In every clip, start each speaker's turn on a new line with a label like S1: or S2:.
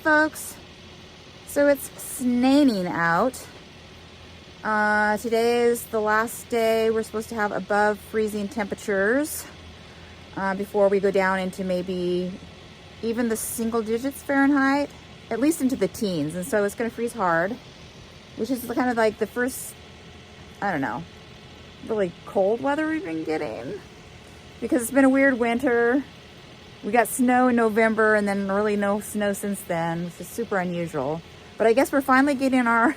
S1: folks. So it's snaining out. Today is the last day we're supposed to have above freezing temperatures before we go down into maybe even the single digits Fahrenheit, at least into the teens. And so it's going to freeze hard, which is kind of like the first, I don't know, really cold weather we've been getting, because it's been a weird winter. We got snow in November and then really no snow since then, which is super unusual. But I guess we're finally getting our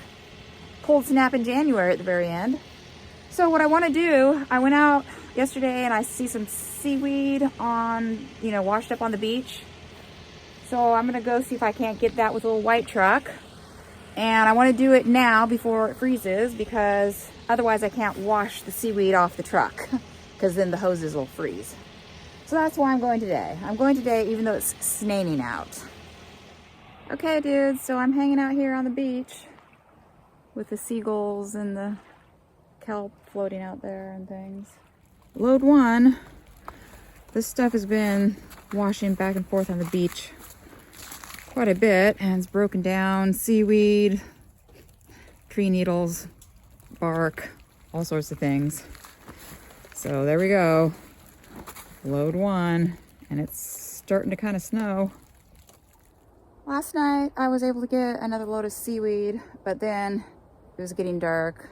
S1: cold snap in January at the very end. So what I want to do, I went out yesterday and I see some seaweed on, washed up on the beach. So I'm going to go see if I can't get that with a little white truck. And I want to do it now before it freezes, because otherwise I can't wash the seaweed off the truck, because then the hoses will freeze. So that's why I'm going today. I'm going today even though it's snaining out. Okay, dudes, so I'm hanging out here on the beach with the seagulls and the kelp floating out there and things. Load one. This stuff has been washing back and forth on the beach quite a bit, and it's broken down. Seaweed, tree needles, bark, all sorts of things. So there we go. Load one, and it's starting to kind of snow. Last night I was able to get another load of seaweed, but then it was getting dark.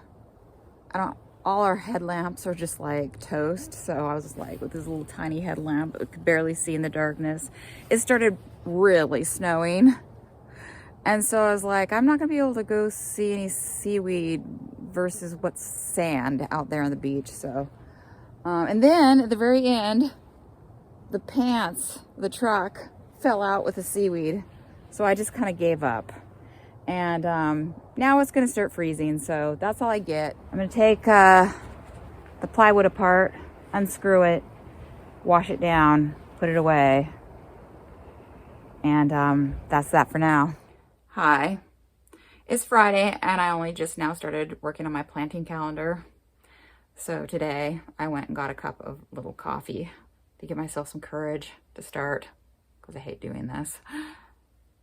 S1: All our headlamps are just like toast, so I was just like, with this little tiny headlamp, I could barely see in the darkness. It started really snowing, and so I was like, I'm not gonna be able to go see any seaweed versus what's sand out there on the beach. So and then at the very end, the pants, the truck fell out with the seaweed. So I just kind of gave up. And now it's going to start freezing. So that's all I get. I'm going to take the plywood apart, unscrew it, wash it down, put it away. And that's that for now. Hi. It's Friday and I only just now started working on my planting calendar. So today I went and got a cup of little coffee to give myself some courage to start, because I hate doing this.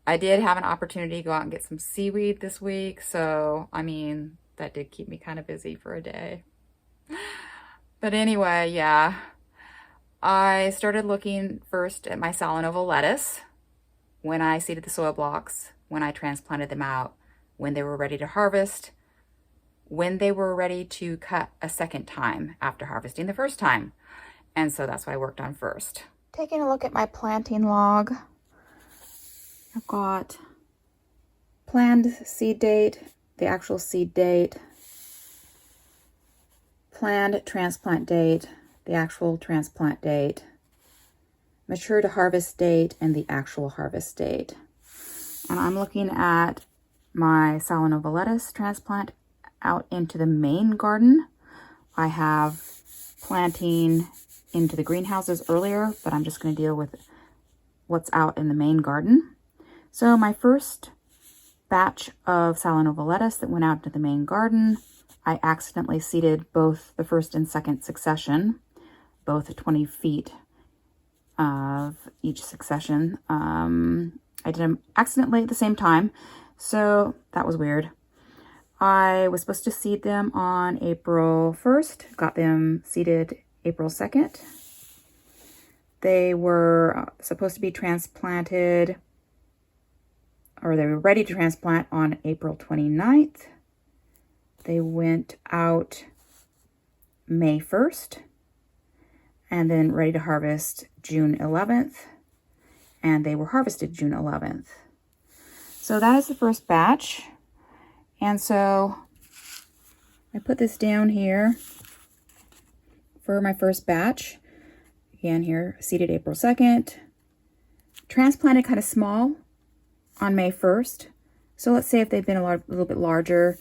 S1: I did have an opportunity to go out and get some seaweed this week, so I mean, that did keep me kind of busy for a day. But anyway, yeah, I started looking first at my Salanova lettuce when I seeded the soil blocks, when I transplanted them out, when they were ready to harvest, when they were ready to cut a second time after harvesting the first time. And so that's what I worked on first. Taking a look at my planting log, I've got planned seed date, the actual seed date, planned transplant date, the actual transplant date, mature to harvest date, and the actual harvest date. And I'm looking at my Salanova lettuce transplant out into the main garden. I have planting into the greenhouses earlier, but I'm just going to deal with what's out in the main garden. So my first batch of Salanova lettuce that went out into the main garden, I accidentally seeded both the first and second succession, both 20 feet of each succession. I did them accidentally at the same time, so that was weird. I was supposed to seed them on April 1st, got them seeded April 2nd. They were supposed to be transplanted, or they were ready to transplant on April 29th. They went out May 1st, and then ready to harvest June 11th, and they were harvested June 11th. So that is the first batch. And so I put this down here for my first batch. Again here, seeded April 2nd. Transplanted kind of small on May 1st. So let's say if they'd been a little bit larger,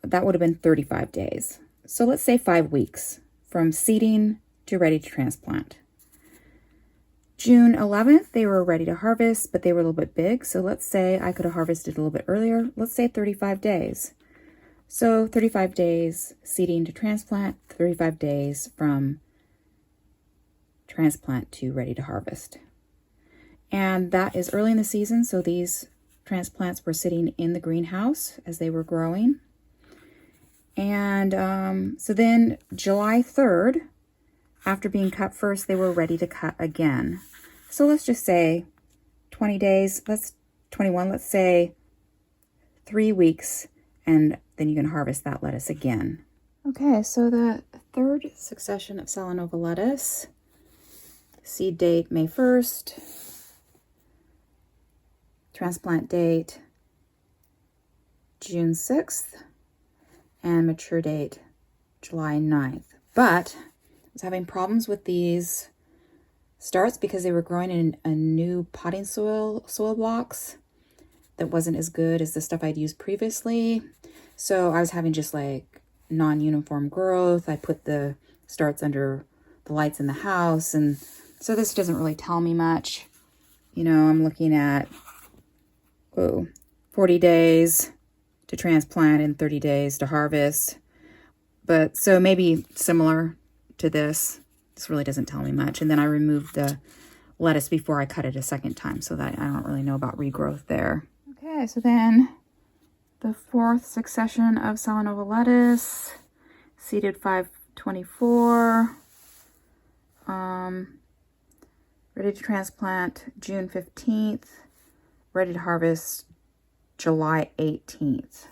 S1: that would have been 35 days. So let's say 5 weeks from seeding to ready to transplant. June 11th, they were ready to harvest, but they were a little bit big. So let's say I could have harvested a little bit earlier. Let's say 35 days. So 35 days seeding to transplant, 35 days from transplant to ready to harvest. And that is early in the season, so these transplants were sitting in the greenhouse as they were growing. And so then July 3rd, after being cut first, they were ready to cut again. So let's just say 20 days, let's 21, let's say 3 weeks, and then you can harvest that lettuce again. Okay, so the third succession of Salanova lettuce, seed date May 1st, transplant date June 6th, and mature date July 9th. But I was having problems with these starts because they were growing in a new potting soil blocks that wasn't as good as the stuff I'd used previously. So I was having just like non-uniform growth. I put the starts under the lights in the house, and so this doesn't really tell me much. You know, I'm looking at 40 days to transplant and 30 days to harvest. But so maybe similar to this. This really doesn't tell me much. And then I removed the lettuce before I cut it a second time, so that I don't really know about regrowth there. Okay, so then the fourth succession of Salanova lettuce, seeded 524, ready to transplant June 15th, ready to harvest July 18th.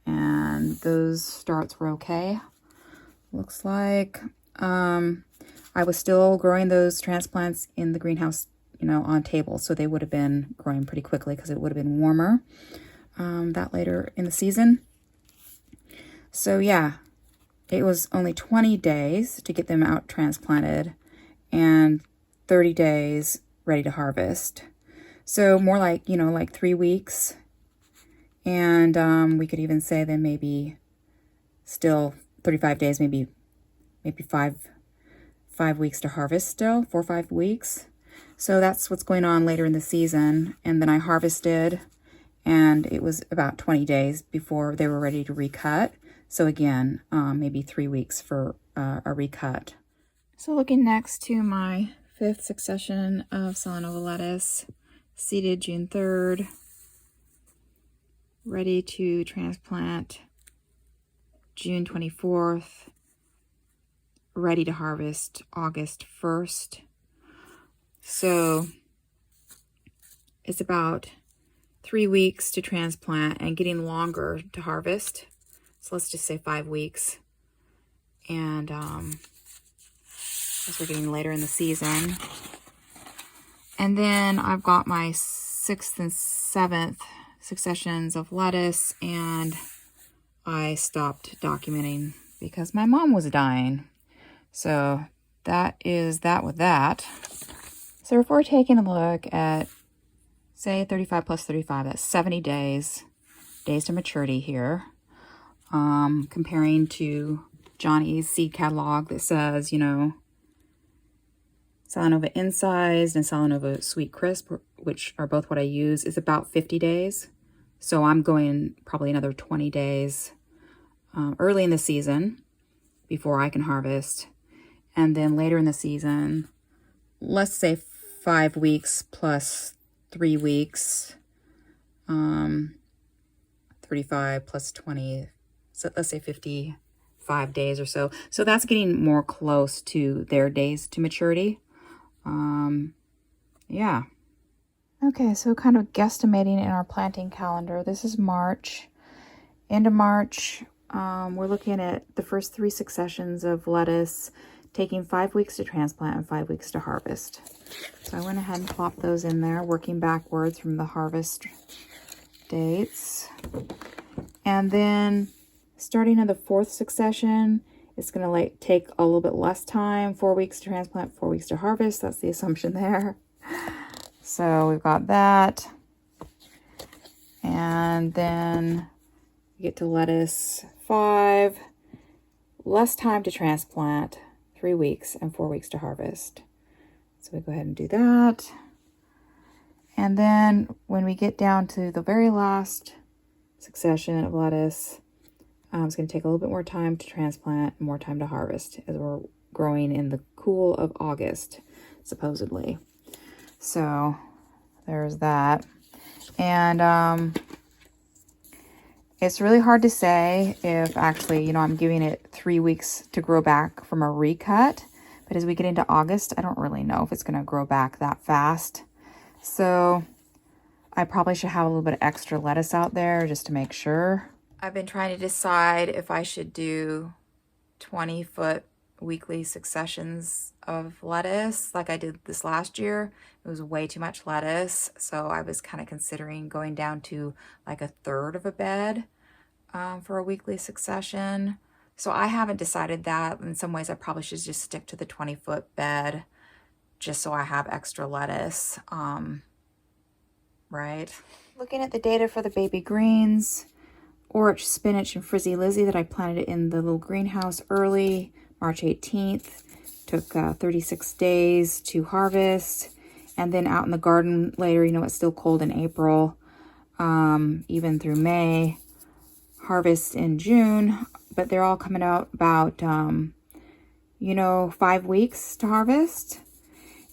S1: And those starts were okay. Looks like I was still growing those transplants in the greenhouse, you know, on tables, so they would have been growing pretty quickly because it would have been warmer that later in the season. So yeah, it was only 20 days to get them out transplanted and 30 days ready to harvest. So more like, you know, like 3 weeks. And we could even say then maybe still 35 days, maybe five weeks to harvest still, 4 or 5 weeks. So that's what's going on later in the season. And then I harvested, and it was about 20 days before they were ready to recut. So again, maybe 3 weeks for a recut. So looking next to my fifth succession of Salanova lettuce, seeded June 3rd, ready to transplant June 24th, ready to harvest August 1st. So it's about 3 weeks to transplant and getting longer to harvest. So let's just say 5 weeks. And as we're getting later in the season. And then I've got my 6th and 7th successions of lettuce, and I stopped documenting because my mom was dying. So that is that with that. So if we're taking a look at, say, 35 plus 35, that's 70 days to maturity here. Comparing to Johnny's seed catalog that says, you know, Salanova Incised and Salanova Sweet Crisp, which are both what I use, is about 50 days. So I'm going probably another 20 days early in the season before I can harvest. And then later in the season, let's say 5 weeks plus 3 weeks, 35 plus 20, so let's say 55 days or so. So that's getting more close to their days to maturity. Yeah. Okay, so kind of guesstimating in our planting calendar. This is March. End of March, we're looking at the first 3 successions of lettuce, taking 5 weeks to transplant and 5 weeks to harvest. So I went ahead and plopped those in there, working backwards from the harvest dates. And then starting in the 4th succession, it's going to take a little bit less time, 4 weeks to transplant, 4 weeks to harvest. That's the assumption there. So we've got that. And then we get to lettuce 5, less time to transplant, 3 weeks, and 4 weeks to harvest. So we go ahead and do that. And then when we get down to the very last succession of lettuce, it's going to take a little bit more time to transplant and more time to harvest as we're growing in the cool of August, supposedly. So there's that. And it's really hard to say if actually, you know, I'm giving it 3 weeks to grow back from a recut. But as we get into August, I don't really know if it's going to grow back that fast. So I probably should have a little bit of extra lettuce out there just to make sure. I've been trying to decide if I should do 20-foot weekly successions of lettuce like I did this last year. It was way too much lettuce, so I was kind of considering going down to like a third of a bed for a weekly succession. So I haven't decided that. In some ways I probably should just stick to the 20-foot bed just so I have extra lettuce, right? Looking at the data for the baby greens, orach, spinach, and frizzy Lizzie that I planted in the little greenhouse early, March 18th. Took 36 days to harvest. And then out in the garden later, you know, it's still cold in April, even through May. Harvest in June, but they're all coming out about, you know, 5 weeks to harvest.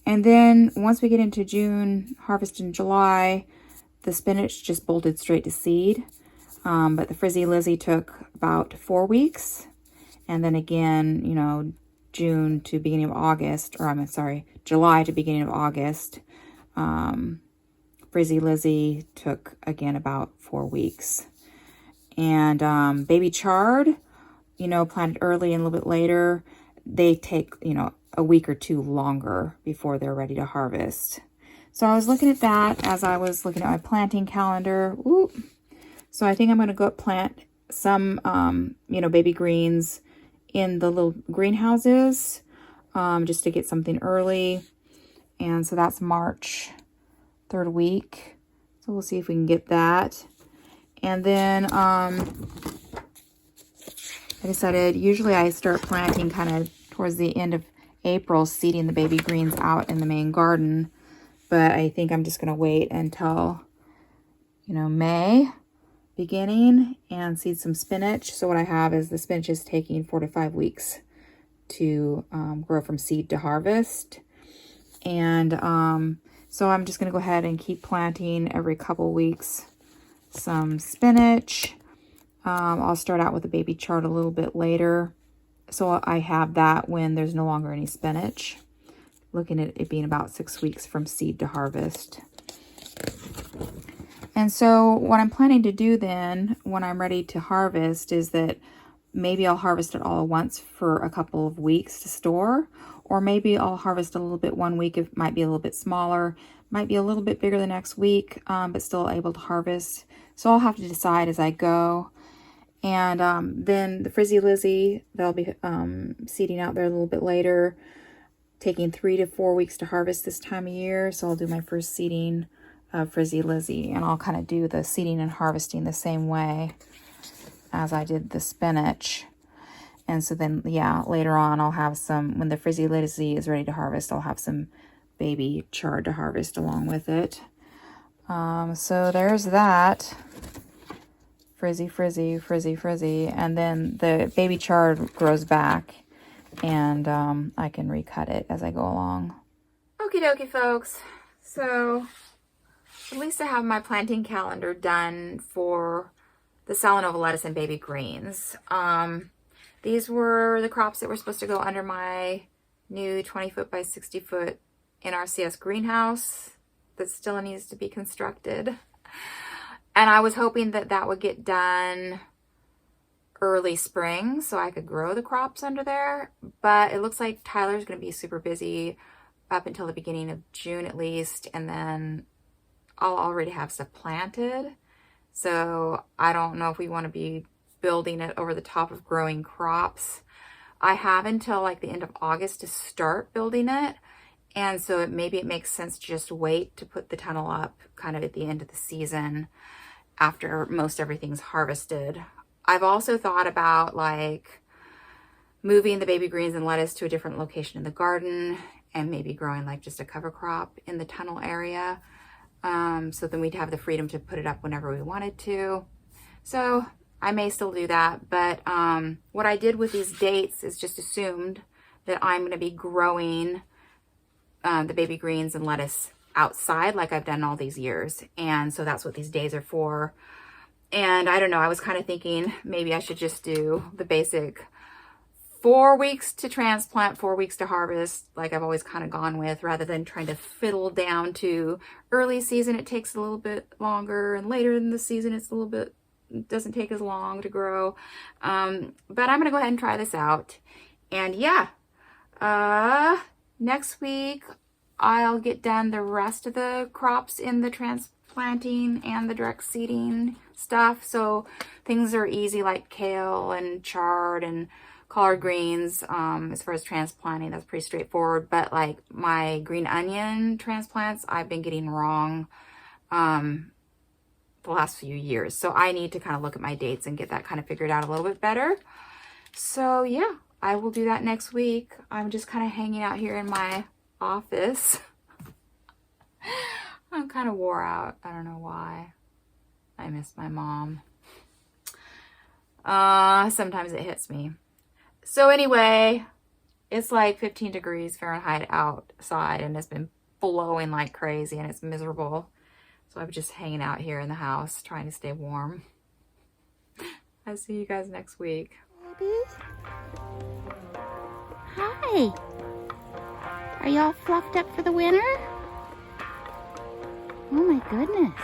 S1: And then once we get into June, harvest in July, the spinach just bolted straight to seed. But the frizzy Lizzie took about 4 weeks. And then again, you know, June to beginning of August, or I'm sorry, July to beginning of August, frizzy Lizzie took again about 4 weeks. And baby chard, you know, planted early and a little bit later, they take, you know, a week or two longer before they're ready to harvest. So I was looking at that as I was looking at my planting calendar. Ooh. So I think I'm going to go plant some, you know, baby greens in the little greenhouses, just to get something early. And so that's March 3rd week. So we'll see if we can get that. And then I decided usually I start planting kind of towards the end of April, seeding the baby greens out in the main garden. But I think I'm just going to wait until, you know, May beginning and seed some spinach. So what I have is the spinach is taking 4 to 5 weeks to grow from seed to harvest. And so I'm just going to go ahead and keep planting every couple weeks some spinach. I'll start out with the baby chard a little bit later, so I have that when there's no longer any spinach. Looking at it being about 6 weeks from seed to harvest. And so what I'm planning to do then when I'm ready to harvest is that maybe I'll harvest it all at once for a couple of weeks to store, or maybe I'll harvest a little bit one week. It might be a little bit smaller, might be a little bit bigger the next week, but still able to harvest. So I'll have to decide as I go. And then the frizzy Lizzie, they'll be seeding out there a little bit later, taking 3 to 4 weeks to harvest this time of year. So I'll do my first seeding of frizzy Lizzie, and I'll kind of do the seeding and harvesting the same way as I did the spinach. And so then, yeah, later on I'll have some, when the frizzy Lizzie is ready to harvest, I'll have some baby chard to harvest along with it. So there's that. Frizzy, frizzy, frizzy, frizzy. And then the baby chard grows back, and I can recut it as I go along. Okie dokie, folks. So at least I have my planting calendar done for the Salanova lettuce and baby greens. These were the crops that were supposed to go under my new 20-foot by 60-foot NRCS greenhouse that still needs to be constructed. And I was hoping that that would get done early spring so I could grow the crops under there. But it looks like Tyler's going to be super busy up until the beginning of June at least. And then I'll already have stuff planted. So I don't know if we want to be building it over the top of growing crops. I have until like the end of August to start building it. And so maybe it makes sense to just wait to put the tunnel up kind of at the end of the season after most everything's harvested. I've also thought about like moving the baby greens and lettuce to a different location in the garden and maybe growing like just a cover crop in the tunnel area. So then we'd have the freedom to put it up whenever we wanted to. So I may still do that. But what I did with these dates is just assumed that I'm going to be growing the baby greens and lettuce outside like I've done all these years. And so that's what these days are for. And I don't know, I was kind of thinking maybe I should just do the basic 4 weeks to transplant, 4 weeks to harvest, like I've always kind of gone with, rather than trying to fiddle down to early season. It takes a little bit longer, and later in the season it's a little bit, doesn't take as long to grow. But I'm gonna go ahead and try this out. And yeah, next week I'll get done the rest of the crops in the transplanting and the direct seeding stuff. So things are easy like kale and chard and collard greens. As far as transplanting, that's pretty straightforward. But like my green onion transplants, I've been getting wrong the last few years. So I need to kind of look at my dates and get that kind of figured out a little bit better. So yeah, I will do that next week. I'm just kind of hanging out here in my office. I'm kind of wore out. I don't know why. I miss my mom. Sometimes it hits me. So anyway, it's like 15 degrees Fahrenheit outside, and it's been blowing like crazy, and it's miserable. So I'm just hanging out here in the house trying to stay warm. I'll see you guys next week.
S2: Baby? Hi. Are y'all fluffed up for the winter? Oh my goodness.